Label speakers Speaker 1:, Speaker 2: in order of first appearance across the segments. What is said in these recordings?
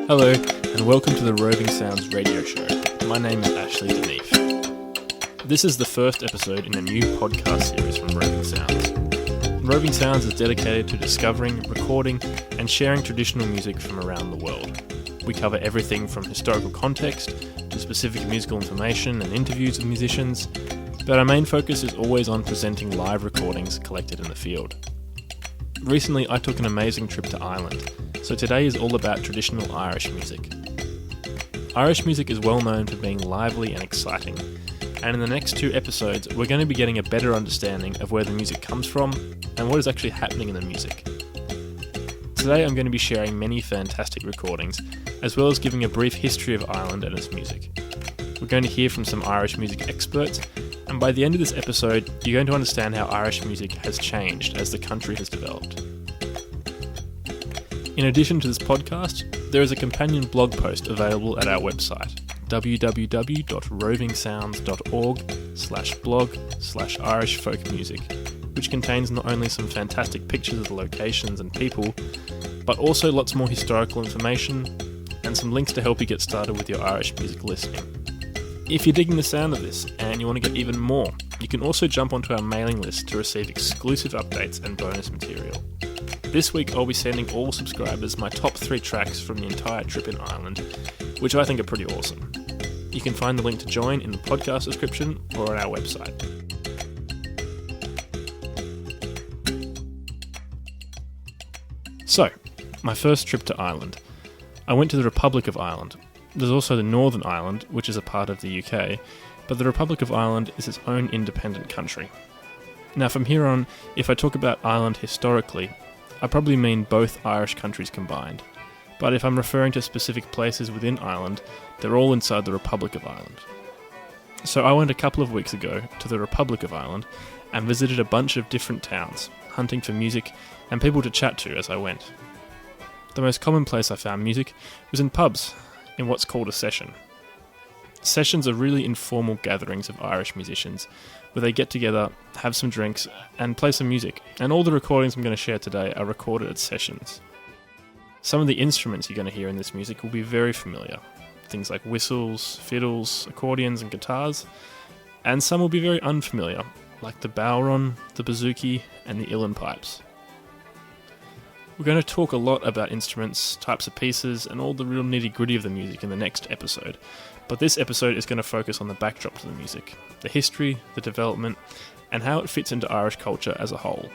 Speaker 1: Hello, and welcome to the Roving Sounds radio show. My name is Ashley Deneef. This is the first episode in a new podcast series from Roving Sounds. Roving Sounds is dedicated to discovering, recording, and sharing traditional music from around the world. We cover everything from historical context to specific musical information and interviews with musicians, but our main focus is always on presenting live recordings collected in the field. Recently, I took an amazing trip to Ireland, so today is all about traditional Irish music. Irish music is well known for being lively and exciting, and in the next two episodes, we're going to be getting a better understanding of where the music comes from and what is actually happening in the music. Today, I'm going to be sharing many fantastic recordings, as well as giving a brief history of Ireland and its music. We're going to hear from some Irish music experts, and by the end of this episode, you're going to understand how Irish music has changed as the country has developed. In addition to this podcast, there is a companion blog post available at our website, www.rovingsounds.org/blog/Irish folk music, which contains not only some fantastic pictures of the locations and people, but also lots more historical information and some links to help you get started with your Irish music listening. If you're digging the sound of this and you want to get even more, you can also jump onto our mailing list to receive exclusive updates and bonus material. This week I'll be sending all subscribers my top 3 tracks from the entire trip in Ireland, which I think are pretty awesome. You can find the link to join in the podcast description or on our website. So, my first trip to Ireland. I went to the Republic of Ireland. There's also the Northern Ireland, which is a part of the UK, but the Republic of Ireland is its own independent country. Now from here on, if I talk about Ireland historically, I probably mean both Irish countries combined. But if I'm referring to specific places within Ireland, they're all inside the Republic of Ireland. So I went a couple of weeks ago to the Republic of Ireland and visited a bunch of different towns, hunting for music and people to chat to as I went. The most common place I found music was in pubs, in what's called a session. Sessions are really informal gatherings of Irish musicians, where they get together, have some drinks, and play some music, and all the recordings I'm going to share today are recorded at sessions. Some of the instruments you're going to hear in this music will be very familiar, things like whistles, fiddles, accordions and guitars, and some will be very unfamiliar, like the bowron, the bouzouki, and the uilleann pipes. We're going to talk a lot about instruments, types of pieces, and all the real nitty-gritty of the music in the next episode, but this episode is going to focus on the backdrop to the music, the history, the development, and how it fits into Irish culture as a whole.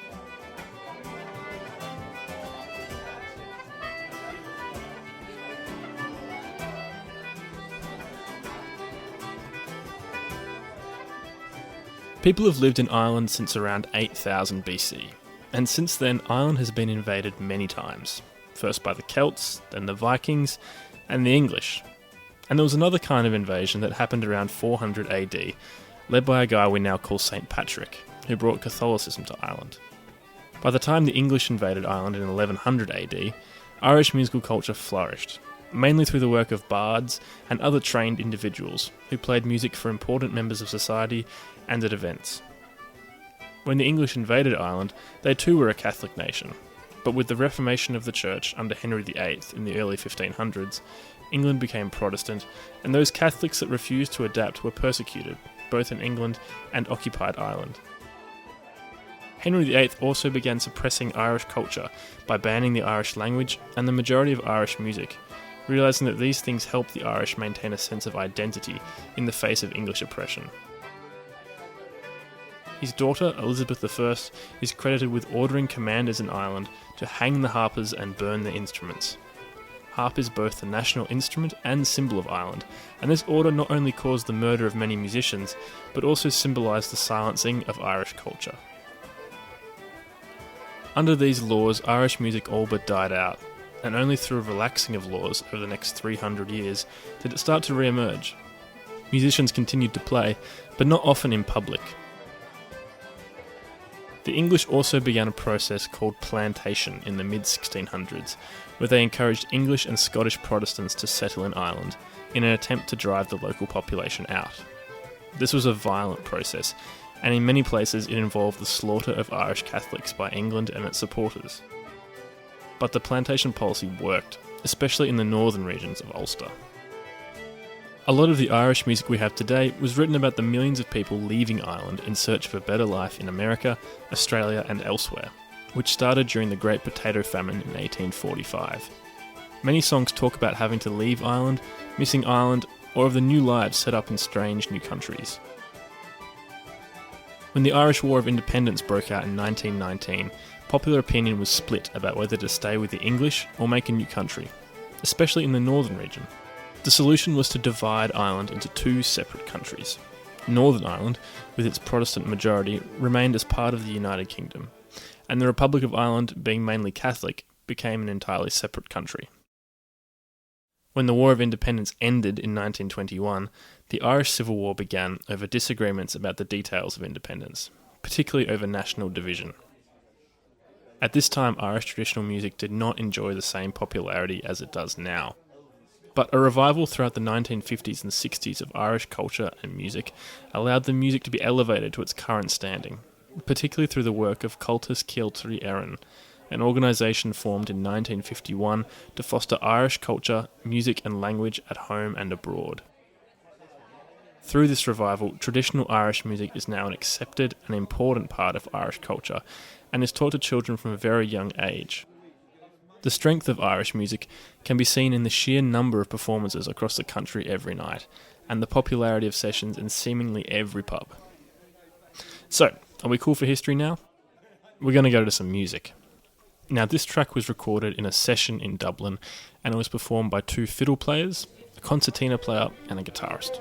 Speaker 1: People have lived in Ireland since around 8000 BC. And since then, Ireland has been invaded many times, first by the Celts, then the Vikings, and the English. And there was another kind of invasion that happened around 400 AD, led by a guy we now call St. Patrick, who brought Catholicism to Ireland. By the time the English invaded Ireland in 1100 AD, Irish musical culture flourished, mainly through the work of bards and other trained individuals who played music for important members of society and at events. When the English invaded Ireland, they too were a Catholic nation, but with the Reformation of the Church under Henry VIII in the early 1500s, England became Protestant, and those Catholics that refused to adapt were persecuted, both in England and occupied Ireland. Henry VIII also began suppressing Irish culture by banning the Irish language and the majority of Irish music, realising that these things helped the Irish maintain a sense of identity in the face of English oppression. His daughter, Elizabeth I, is credited with ordering commanders in Ireland to hang the harpers and burn their instruments. Harp is both the national instrument and symbol of Ireland, and this order not only caused the murder of many musicians, but also symbolised the silencing of Irish culture. Under these laws, Irish music all but died out, and only through a relaxing of laws over the next 300 years did it start to re-emerge. Musicians continued to play, but not often in public. The English also began a process called plantation in the mid-1600s, where they encouraged English and Scottish Protestants to settle in Ireland, in an attempt to drive the local population out. This was a violent process, and in many places it involved the slaughter of Irish Catholics by England and its supporters. but the plantation policy worked, especially in the northern regions of Ulster. A lot of the Irish music we have today was written about the millions of people leaving Ireland in search of a better life in America, Australia and elsewhere, which started during the Great Potato Famine in 1845. Many songs talk about having to leave Ireland, missing Ireland, or of the new lives set up in strange new countries. When the Irish War of Independence broke out in 1919, popular opinion was split about whether to stay with the English or make a new country, especially in the northern region. The solution was to divide Ireland into two separate countries. Northern Ireland, with its Protestant majority, remained as part of the United Kingdom, and the Republic of Ireland, being mainly Catholic, became an entirely separate country. When the War of Independence ended in 1921, the Irish Civil War began over disagreements about the details of independence, particularly over national division. At this time, Irish traditional music did not enjoy the same popularity as it does now. But a revival throughout the 1950s and 60s of Irish culture and music allowed the music to be elevated to its current standing, particularly through the work of Cultus Ceoltarí Éireann, an organisation formed in 1951 to foster Irish culture, music and language at home and abroad. Through this revival, traditional Irish music is now an accepted and important part of Irish culture and is taught to children from a very young age. The strength of Irish music can be seen in the sheer number of performances across the country every night, and the popularity of sessions in seemingly every pub. So, are we cool for history now? We're going to go to some music. Now, this track was recorded in a session in Dublin, and it was performed by two fiddle players, a concertina player, and a guitarist.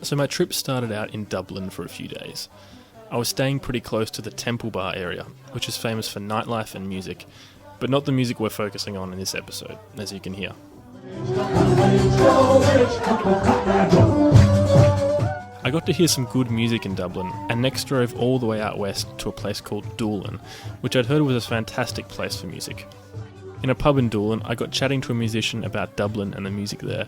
Speaker 1: So my trip started out in Dublin for a few days. I was staying pretty close to the Temple Bar area, which is famous for nightlife and music, but not the music we're focusing on in this episode, as you can hear. I got to hear some good music in Dublin, and next drove all the way out west to a place called Doolin, which I'd heard was a fantastic place for music. In a pub in Doolin, I got chatting to a musician about Dublin and the music there,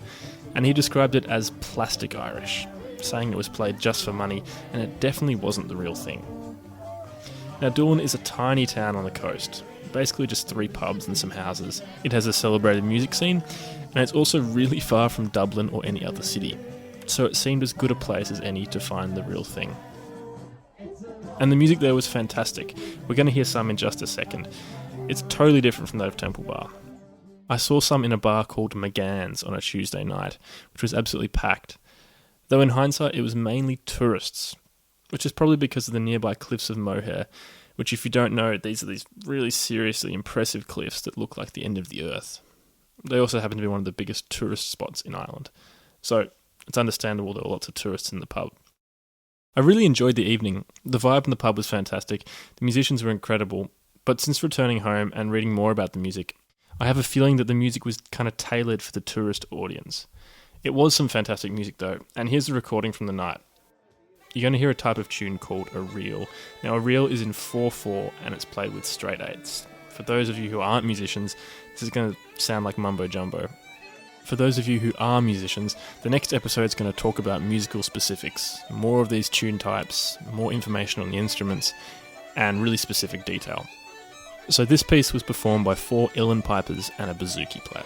Speaker 1: and he described it as plastic Irish, saying it was played just for money, and it definitely wasn't the real thing. Now, Doolin is a tiny town on the coast, basically just 3 pubs and some houses. It has a celebrated music scene, and it's also really far from Dublin or any other city. so it seemed as good a place as any to find the real thing. And the music there was fantastic. We're going to hear some in just a second. It's totally different from that of Temple Bar. I saw some in a bar called McGann's on a Tuesday night, which was absolutely packed. Though in hindsight it was mainly tourists, which is probably because of the nearby cliffs of Moher, which if you don't know, these are these really seriously impressive cliffs that look like the end of the earth. They also happen to be one of the biggest tourist spots in Ireland. So it's understandable there were lots of tourists in the pub. I really enjoyed the evening. The vibe in the pub was fantastic, the musicians were incredible, but since returning home and reading more about the music, I have a feeling that the music was kind of tailored for the tourist audience. It was some fantastic music though, and here's the recording from the night. You're going to hear a type of tune called a reel. Now a reel is in 4/4 and it's played with straight eighths. For those of you who aren't musicians, this is going to sound like mumbo jumbo. For those of you who are musicians, the next episode is going to talk about musical specifics, more of these tune types, more information on the instruments, and really specific detail. So this piece was performed by 4 uilleann pipers and a bouzouki player.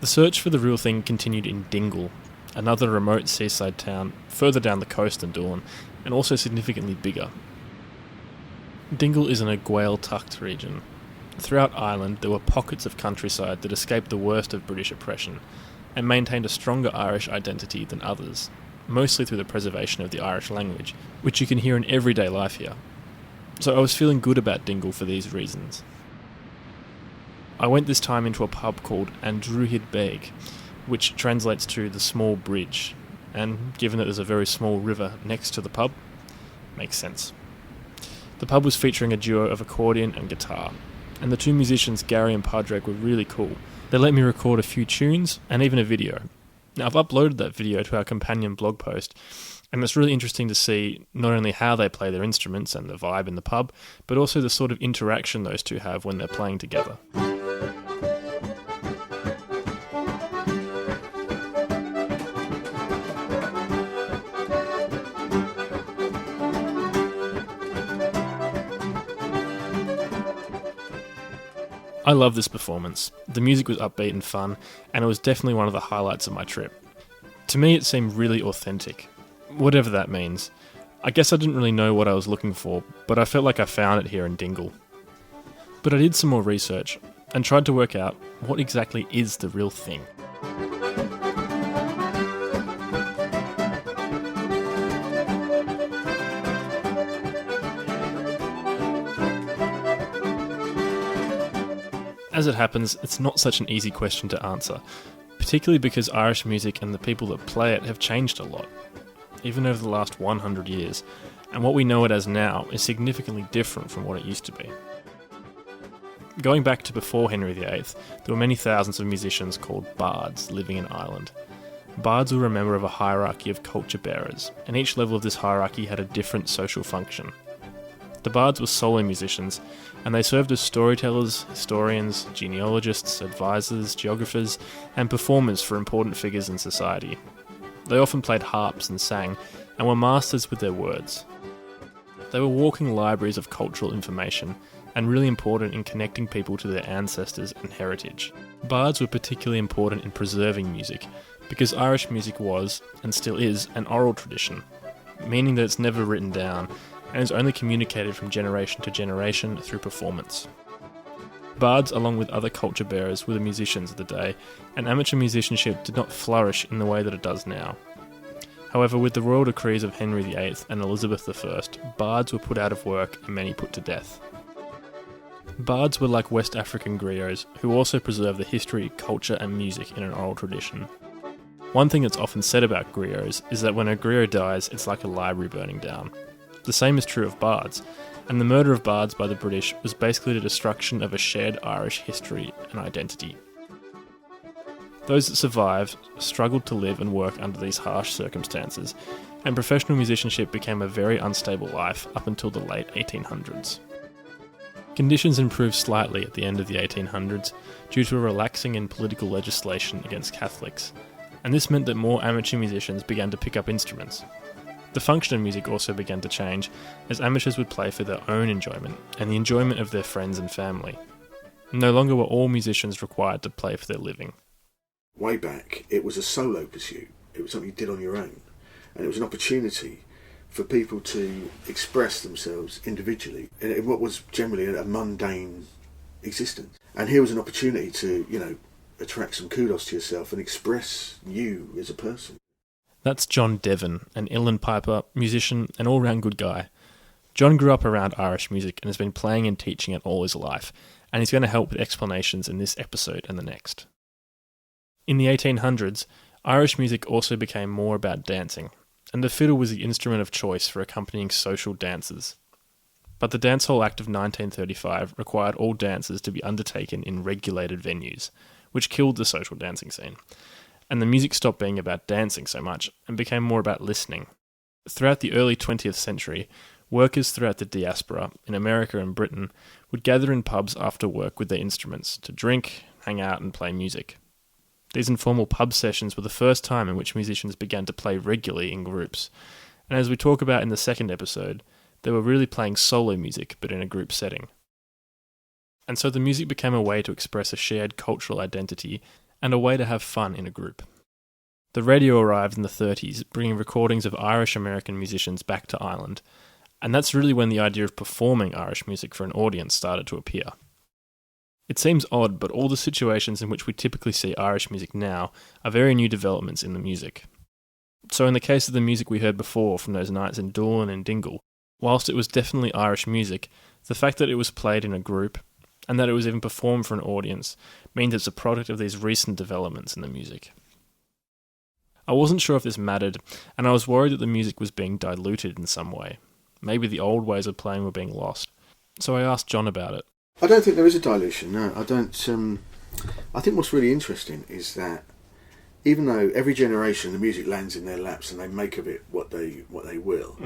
Speaker 1: The search for the real thing continued in Dingle, another remote seaside town further down the coast than Dawn, and also significantly bigger. Dingle is in a Gael-tucked region. Throughout Ireland, there were pockets of countryside that escaped the worst of British oppression, and maintained a stronger Irish identity than others, mostly through the preservation of the Irish language, which you can hear in everyday life here. So I was feeling good about Dingle for these reasons. I went this time into a pub called Andruhid Beg, which translates to the small bridge, and given that there's a very small river next to the pub, makes sense. The pub was featuring a duo of accordion and guitar, and the two musicians Gary and Padraig were really cool. They let me record a few tunes and even a video. Now I've uploaded that video to our companion blog post, and it's really interesting to see not only how they play their instruments and the vibe in the pub, but also the sort of interaction those two have when they're playing together. I love this performance. The music was upbeat and fun, and it was definitely one of the highlights of my trip. To me, it seemed really authentic, whatever that means. I guess I didn't really know what I was looking for, but I felt like I found it here in Dingle. But I did some more research, and tried to work out what exactly is the real thing. As it happens, it's not such an easy question to answer, particularly because Irish music and the people that play it have changed a lot, even over the last 100 years, and what we know it as now is significantly different from what it used to be. Going back to before Henry VIII, there were many thousands of musicians called bards living in Ireland. Bards were a member of a hierarchy of culture bearers, and each level of this hierarchy had a different social function. The bards were solo musicians, and they served as storytellers, historians, genealogists, advisors, geographers, and performers for important figures in society. They often played harps and sang, and were masters with their words. They were walking libraries of cultural information, and really important in connecting people to their ancestors and heritage. Bards were particularly important in preserving music, because Irish music was, and still is, an oral tradition, meaning that it's never written down, and is only communicated from generation to generation through performance. Bards, along with other culture bearers, were the musicians of the day, and amateur musicianship did not flourish in the way that it does now. However, with the royal decrees of Henry VIII and Elizabeth I, bards were put out of work and many put to death. Bards were like West African griots, who also preserve the history, culture and music in an oral tradition. One thing that's often said about griots is that when a griot dies, it's like a library burning down. The same is true of bards, and the murder of bards by the British was basically the destruction of a shared Irish history and identity. Those that survived struggled to live and work under these harsh circumstances, and professional musicianship became a very unstable life up until the late 1800s. Conditions improved slightly at the end of the 1800s due to a relaxing in political legislation against Catholics, and this meant that more amateur musicians began to pick up instruments. The function of music also began to change, as amateurs would play for their own enjoyment and the enjoyment of their friends and family. No longer were all musicians required to play for their living.
Speaker 2: Way back, it was a solo pursuit. It was something you did on your own, and it was an opportunity for people to express themselves individually in what was generally a mundane existence. And here was an opportunity to, attract some kudos to yourself and express you as a person.
Speaker 1: That's John Devon, an uilleann piper, musician, and all-round good guy. John grew up around Irish music and has been playing and teaching it all his life, and he's going to help with explanations in this episode and the next. In the 1800s, Irish music also became more about dancing, and the fiddle was the instrument of choice for accompanying social dances. But the Dancehall Act of 1935 required all dances to be undertaken in regulated venues, which killed the social dancing scene. And the music stopped being about dancing so much and became more about listening. Throughout the early 20th century, workers throughout the diaspora, in America and Britain, would gather in pubs after work with their instruments to drink, hang out and play music. These informal pub sessions were the first time in which musicians began to play regularly in groups, and as we talk about in the second episode, they were really playing solo music but in a group setting. And so the music became a way to express a shared cultural identity and a way to have fun in a group. The radio arrived in the 30s, bringing recordings of Irish-American musicians back to Ireland, and that's really when the idea of performing Irish music for an audience started to appear. It seems odd, but all the situations in which we typically see Irish music now are very new developments in the music. So in the case of the music we heard before from those nights in Doolin and Dingle, whilst it was definitely Irish music, the fact that it was played in a group, and that it was even performed for an audience, means it's a product of these recent developments in the music. I wasn't sure if this mattered, and I was worried that the music was being diluted in some way. Maybe the old ways of playing were being lost. So I asked John about it.
Speaker 2: I don't think there is a dilution, no. I don't. I think what's really interesting is that even though every generation the music lands in their laps and they make of it what they will,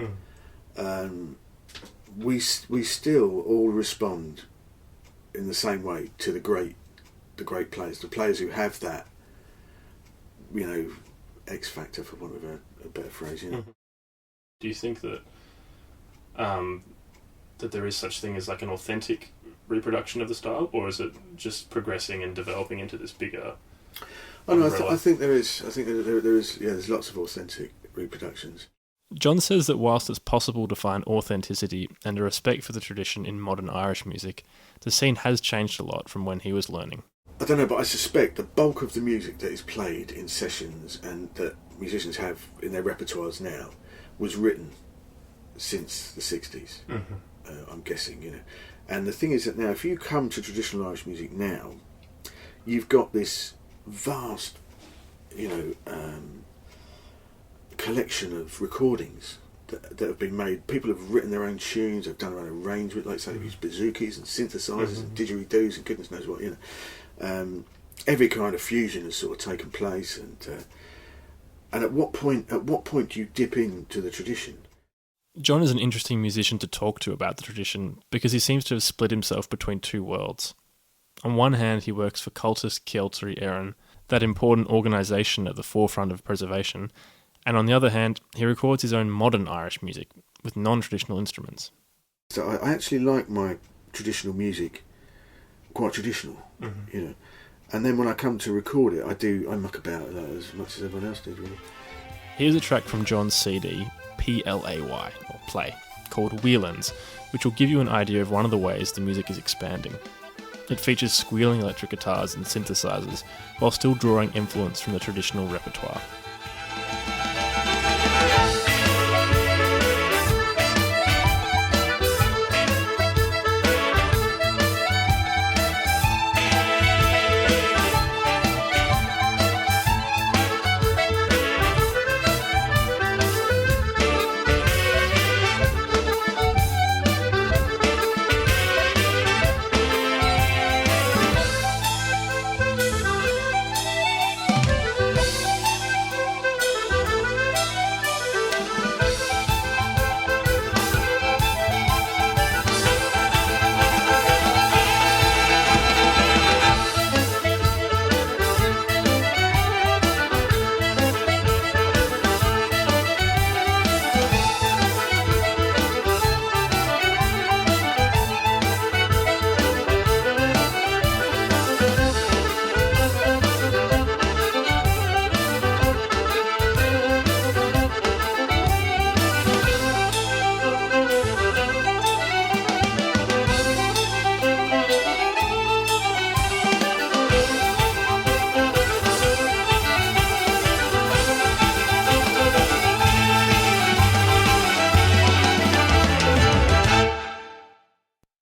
Speaker 2: we still all respond in the same way to the great players, the players who have that, X factor, for want of a better phrase.
Speaker 1: Mm-hmm. Do you think that that there is such thing as like an authentic reproduction of the style, or is it just progressing and developing into this bigger?
Speaker 2: Oh no, I think there is. I think there is. Yeah, there's lots of authentic reproductions.
Speaker 1: John says that whilst it's possible to find authenticity and a respect for the tradition in modern Irish music, the scene has changed a lot from when he was learning.
Speaker 2: I don't know, but I suspect the bulk of the music that is played in sessions and that musicians have in their repertoires now was written since the 60s. Mm-hmm. I'm guessing, And the thing is that now, if you come to traditional Irish music now, you've got this vast, collection of recordings that have been made. People have written their own tunes, they've done their own arrangement, like say they've used bazookas and synthesizers and didgeridoos and goodness knows what, every kind of fusion has sort of taken place, and at what point do you dip into the tradition?
Speaker 1: John is an interesting musician to talk to about the tradition because he seems to have split himself between two worlds. On one hand, he works for cultist Ceoltarí Éireann, that important organisation at the forefront of preservation, and on the other hand, he records his own modern Irish music with non-traditional instruments.
Speaker 2: So I actually like my traditional music quite traditional, and then when I come to record it, I muck about that as much as everyone else did, really.
Speaker 1: Here's a track from John's CD, PLAY, or Play, called Wheelins, which will give you an idea of one of the ways the music is expanding. It features squealing electric guitars and synthesizers, while still drawing influence from the traditional repertoire.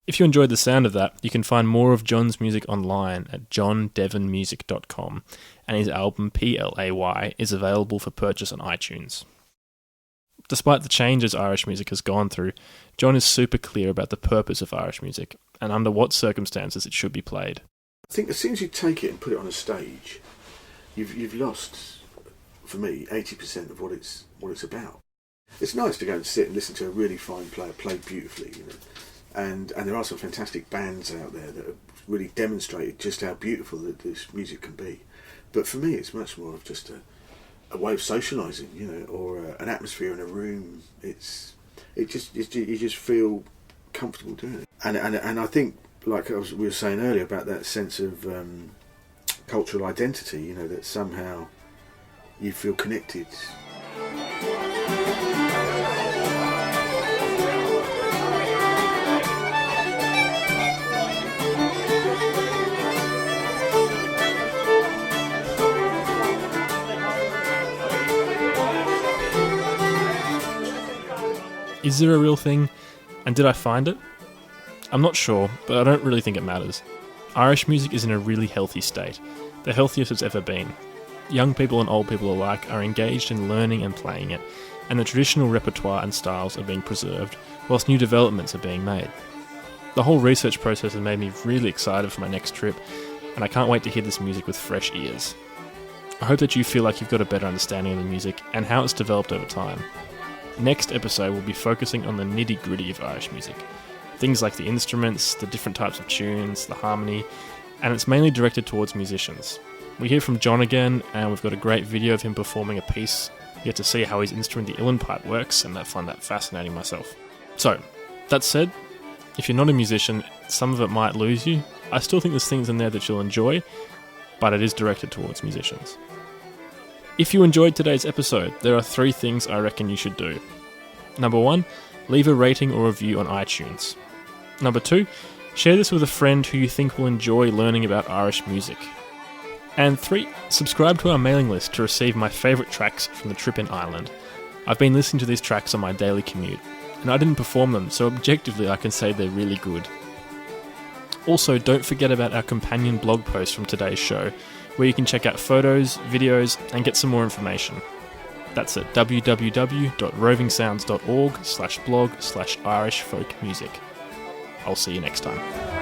Speaker 1: If you enjoyed the sound of that, you can find more of John's music online at johndevonmusic.com, and his album PLAY is available for purchase on iTunes. Despite the changes Irish music has gone through, John is super clear about the purpose of Irish music and under what circumstances it should be played.
Speaker 2: I think as soon as you take it and put it on a stage, you've lost, for me, 80% of what it's about. It's nice to go and sit and listen to a really fine player play beautifully, And there are some fantastic bands out there that have really demonstrated just how beautiful this music can be. But for me, it's much more of just a way of socialising, or an atmosphere in a room. You just feel comfortable doing it. And I think, like we were saying earlier about that sense of cultural identity, you know, that somehow you feel connected.
Speaker 1: Is there a real thing? And did I find it? I'm not sure, but I don't really think it matters. Irish music is in a really healthy state, the healthiest it's ever been. Young people and old people alike are engaged in learning and playing it, and the traditional repertoire and styles are being preserved, whilst new developments are being made. The whole research process has made me really excited for my next trip, and I can't wait to hear this music with fresh ears. I hope that you feel like you've got a better understanding of the music and how it's developed over time. Next episode, we'll be focusing on the nitty-gritty of Irish music. Things like the instruments, the different types of tunes, the harmony, and it's mainly directed towards musicians. We hear from John again, and we've got a great video of him performing a piece. You get to see how his instrument, the uilleann pipe, works, and I find that fascinating myself. So, that said, if you're not a musician, some of it might lose you. I still think there's things in there that you'll enjoy, but it is directed towards musicians. If you enjoyed today's episode, there are 3 things I reckon you should do. Number 1, leave a rating or review on iTunes. Number 2, share this with a friend who you think will enjoy learning about Irish music. And 3, subscribe to our mailing list to receive my favourite tracks from the trip in Ireland. I've been listening to these tracks on my daily commute, and I didn't perform them, so objectively I can say they're really good. Also, don't forget about our companion blog post from today's show, where you can check out photos, videos, and get some more information. That's at www.rovingsounds.org/blog/Irish folk music. I'll see you next time.